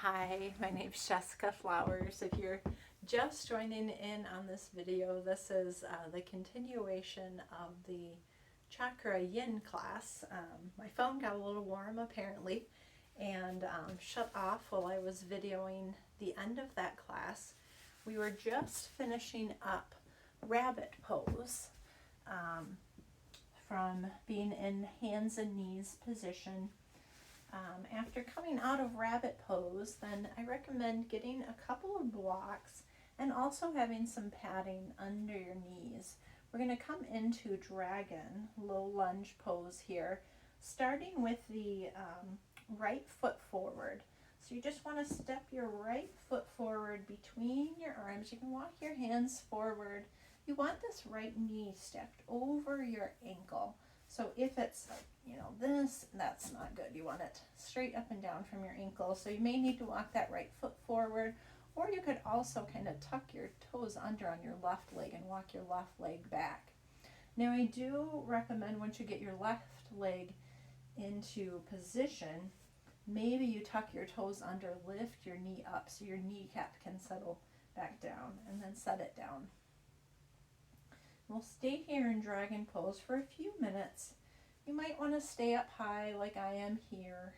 Hi, my name's Jessica Flowers. If you're just joining in on this video, this is the continuation of the Chakra Yin class. My phone got a little warm apparently and shut off while I was videoing the end of that class. We were just finishing up rabbit pose from being in hands and knees position. After coming out of rabbit pose, then I recommend getting a couple of blocks and also having some padding under your knees. We're going to come into dragon, low lunge pose here, starting with the right foot forward. So you just want to step your right foot forward between your arms. You can walk your hands forward. You want this right knee stepped over your ankle. So if it's this, that's not good. You want it straight up and down from your ankle. So you may need to walk that right foot forward, or you could also kind of tuck your toes under on your left leg and walk your left leg back. Now I do recommend once you get your left leg into position, maybe you tuck your toes under, lift your knee up so your kneecap can settle back down, and then set it down. We'll stay here in dragon pose for a few minutes. You might want to stay up high like I am here.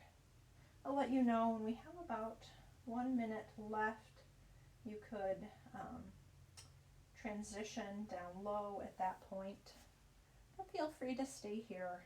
I'll let you know when we have about 1 minute left. You could transition down low at that point, but feel free to stay here.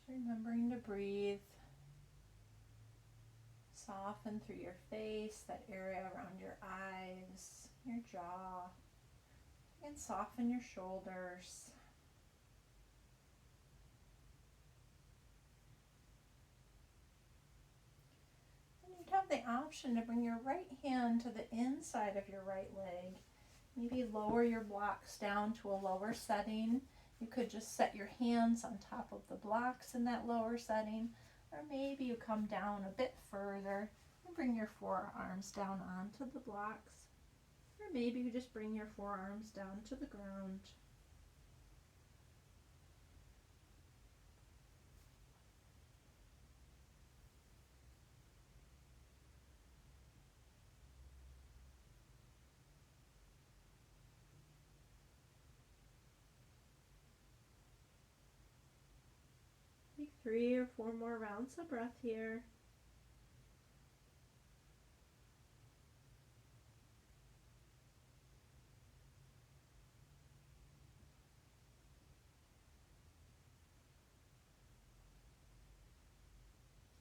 Remembering to breathe. Soften through your face, that area around your eyes, your jaw, and soften your shoulders. And you'd have the option to bring your right hand to the inside of your right leg. Maybe lower your blocks down to a lower setting. You could just set your hands on top of the blocks in that lower setting, or maybe you come down a bit further and bring your forearms down onto the blocks, or maybe you just bring your forearms down to the ground. Take 3 or 4 more rounds of breath here.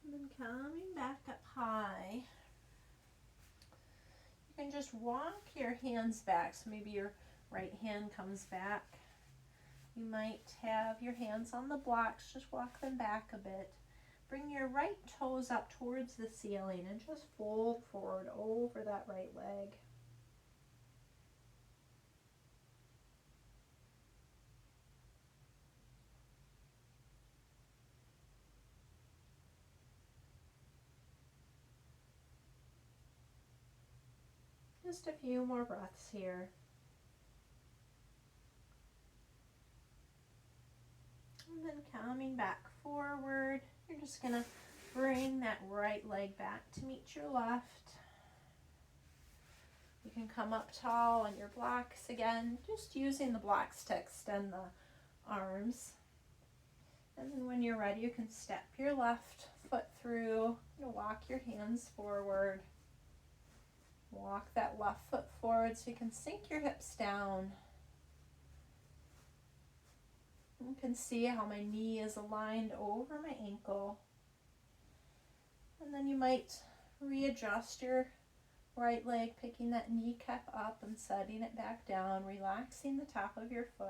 And then coming back up high. You can just walk your hands back. So maybe your right hand comes back. You might have your hands on the blocks, just walk them back a bit. Bring your right toes up towards the ceiling and just fold forward over that right leg. Just a few more breaths here. And then coming back forward, you're just going to bring that right leg back to meet your left. You can come up tall on your blocks again, just using the blocks to extend the arms. And then when you're ready, you can step your left foot through, walk your hands forward. Walk that left foot forward so you can sink your hips down. You can see how my knee is aligned over my ankle. And then you might readjust your right leg, picking that kneecap up and setting it back down, relaxing the top of your foot.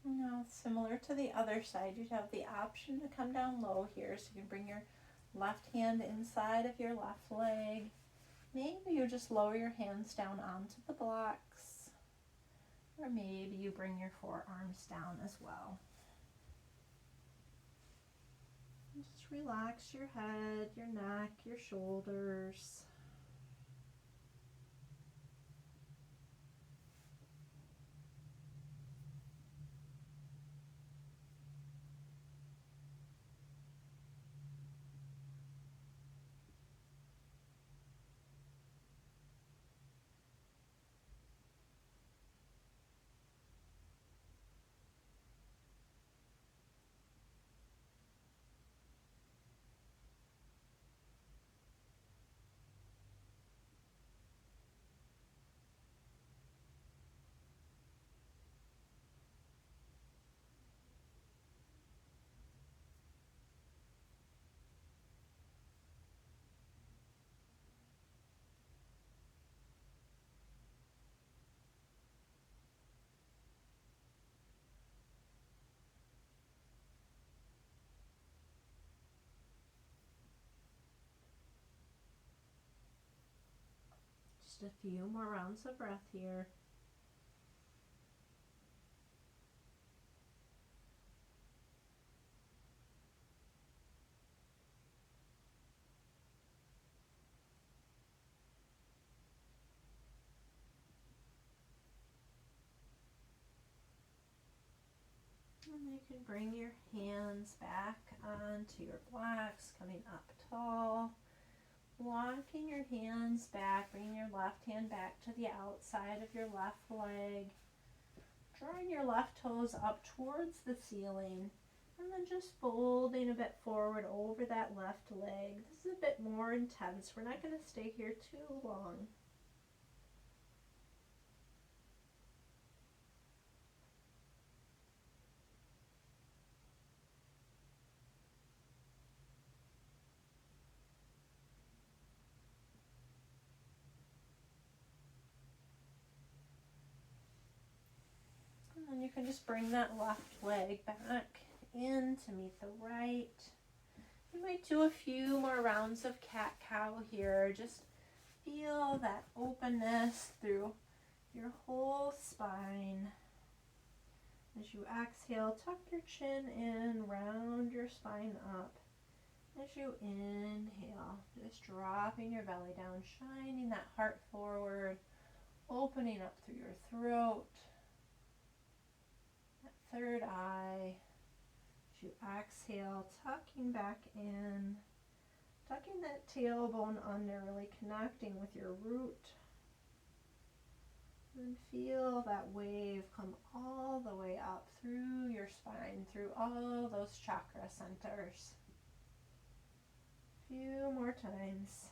Now, similar to the other side, you'd have the option to come down low here, so you can bring your left hand inside of your left leg. Maybe you just lower your hands down onto the blocks, or maybe you bring your forearms down as well. And just relax your head, your neck, your shoulders. Just a few more rounds of breath here. And you can bring your hands back onto your blocks, coming up tall. Walking your hands back, bringing your left hand back to the outside of your left leg. Drawing your left toes up towards the ceiling. And then just folding a bit forward over that left leg. This is a bit more intense. We're not going to stay here too long. And then you can just bring that left leg back in to meet the right. You might do a few more rounds of cat-cow here. Just feel that openness through your whole spine. As you exhale, tuck your chin in, round your spine up. As you inhale, just dropping your belly down, shining that heart forward, opening up through your throat, that third eye. As you exhale, tucking back in, tucking that tailbone under, really connecting with your root. And feel that wave come all the way up through your spine, through all those chakra centers. Few more times.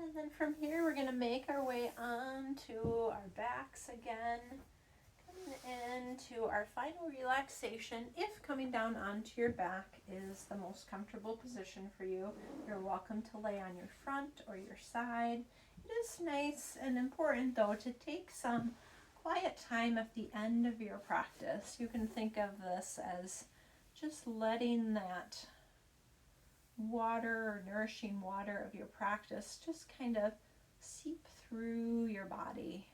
And then from here, we're going to make our way onto our backs again. Into our final relaxation. If coming down onto your back is the most comfortable position for you, you're welcome to lay on your front or your side. It is nice and important though to take some quiet time at the end of your practice. You can think of this as just letting that water or nourishing water of your practice just kind of seep through your body.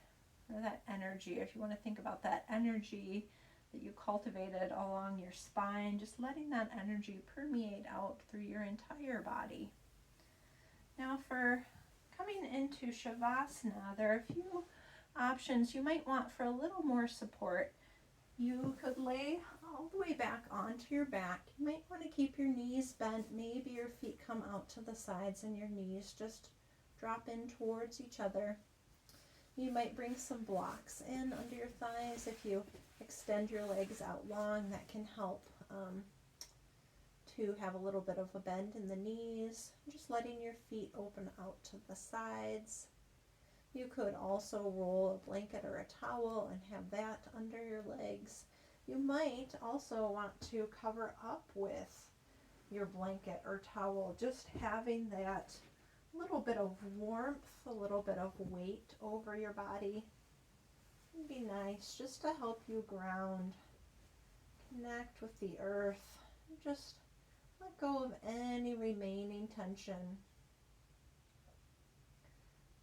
Or that energy, if you want to think about that energy that you cultivated along your spine, just letting that energy permeate out through your entire body. Now for coming into Shavasana, there are a few options you might want for a little more support. You could lay all the way back onto your back. You might want to keep your knees bent. Maybe your feet come out to the sides and your knees just drop in towards each other. You might bring some blocks in under your thighs. If you extend your legs out long, that can help to have a little bit of a bend in the knees. Just letting your feet open out to the sides. You could also roll a blanket or a towel and have that under your legs. You might also want to cover up with your blanket or towel, just having that little bit of warmth, a little bit of weight over your body. It'd be nice just to help you ground, connect with the earth, and just let go of any remaining tension.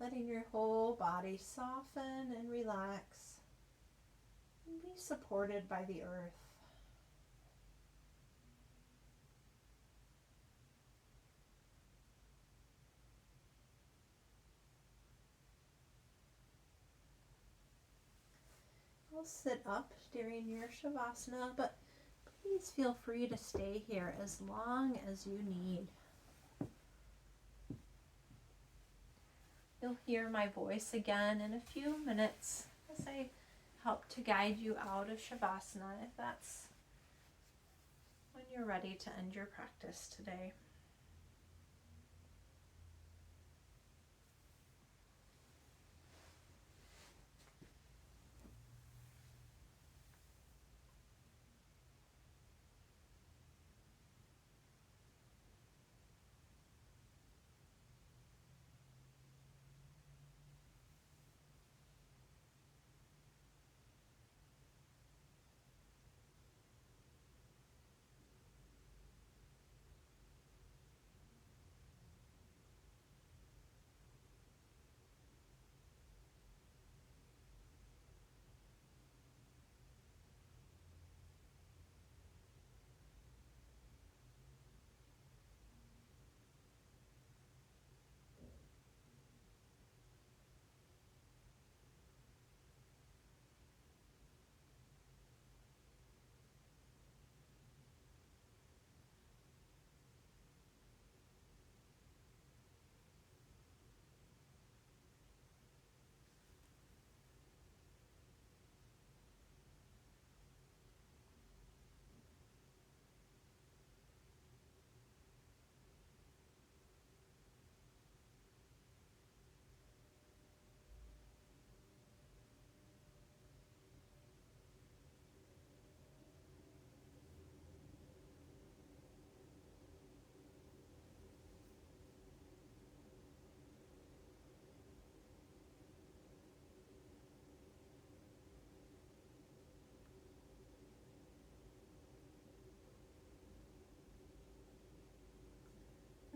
Letting your whole body soften and relax and be supported by the earth. You'll sit up during your Shavasana, but please feel free to stay here as long as you need. You'll hear my voice again in a few minutes as I help to guide you out of Shavasana, if that's when you're ready to end your practice today.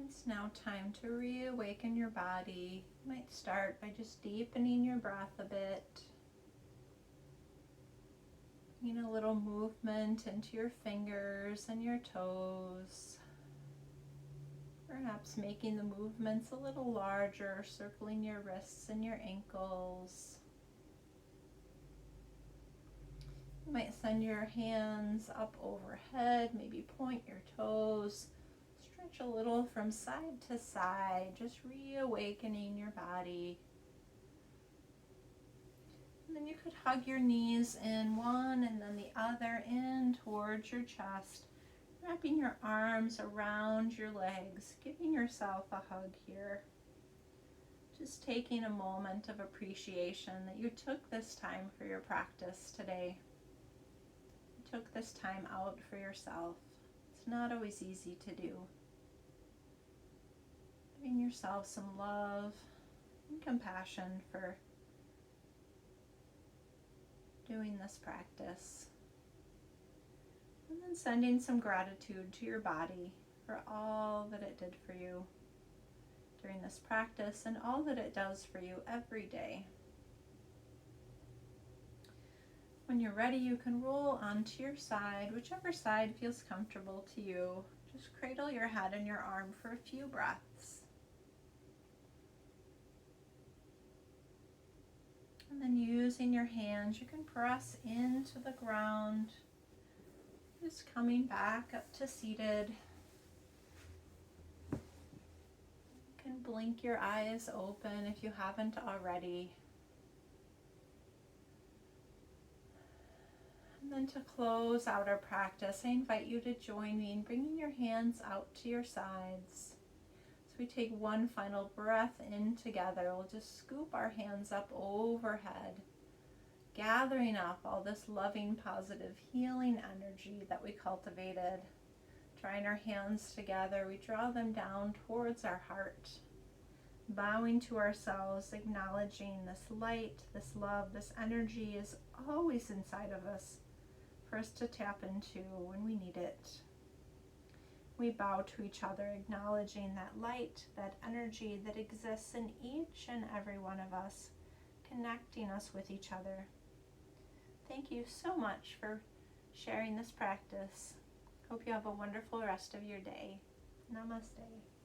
It's now time to reawaken your body. You might start by just deepening your breath a bit. Bringing a little movement into your fingers and your toes. Perhaps making the movements a little larger, circling your wrists and your ankles. You might send your hands up overhead, maybe point your toes. Stretch a little from side to side, just reawakening your body. And then you could hug your knees in one and then the other in towards your chest, wrapping your arms around your legs, giving yourself a hug here. Just taking a moment of appreciation that you took this time for your practice today. You took this time out for yourself. It's not always easy to do. Giving yourself some love and compassion for doing this practice. And then sending some gratitude to your body for all that it did for you during this practice and all that it does for you every day. When you're ready, you can roll onto your side, whichever side feels comfortable to you. Just cradle your head and your arm for a few breaths. And then using your hands, you can press into the ground. Just coming back up to seated. You can blink your eyes open if you haven't already. And then to close out our practice, I invite you to join me in bringing your hands out to your sides. So we take one final breath in together. We'll just scoop our hands up overhead, gathering up all this loving, positive, healing energy that we cultivated. Drawing our hands together, we draw them down towards our heart, bowing to ourselves, acknowledging this light, this love, this energy is always inside of us for us to tap into when we need it. We bow to each other, acknowledging that light, that energy that exists in each and every one of us, connecting us with each other. Thank you so much for sharing this practice. Hope you have a wonderful rest of your day. Namaste.